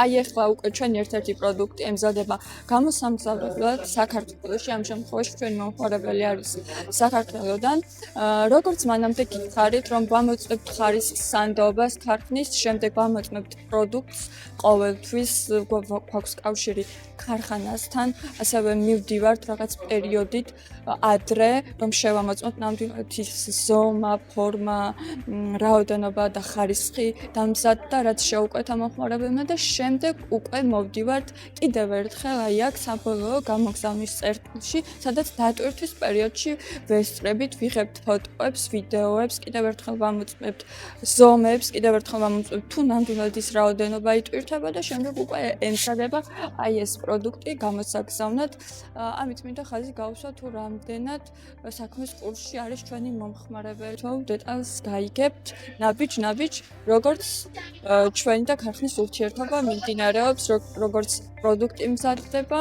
აი ახლა უკვე ჩვენი ერთ-ერთი პროდუქტი ემზადება გამოსამგზავრებლად საქართველოში, ამ შემთხვევაში ჩვენი მომხმარებელი არის საქართველოდან. როგორც მანამდე გითხარით, რომ ვამოწმებთ ხარისხს სანდოობას ქარხნის, შემდეგ ვამოწმებთ პროდუქტს ყოველთვის, გვაქვს კავშირი ქარხანასთან, ასევე მივდივართ რაღაც პერიოდით ადრე, რომ შევამოწმოთ ნამდვილად ის ზომა, ფორმა, რაოდენობა და ხარისხი დამზადდა, რაც შეუკვეთა მომხმარებელმა და შემდეგ უკვე მოვდივართ კიდევ ერთხელ აი აქ საბოლოო გამოგზავნის წერტილში, სადაც დატვირთვის პერიოდში ვესწრებით, ვიღებთ ფოტოებს, ვიდეოებს, კიდევ ერთხელ ვამოწმებთ ზომებს, კიდევ ერთხელ ვამოწმებთ თუ ნამდვილად ის რაოდენობა იტვირთება და შემდეგ უკვე ემზადება აი ეს პროდუქტი გამოსაგზავნად. ამით მინდა ხაზი გავუსვა თუ რამდენად საქმის კურსში არის ჩვენი მომხმარებელი. თუ დეტალს გაიგებთ, ნაბიჯ, როგორც ჩვენი და ქარხნის ურთიერთობა მიმდინარეობს, როგორც პროდუქტი მზადდება.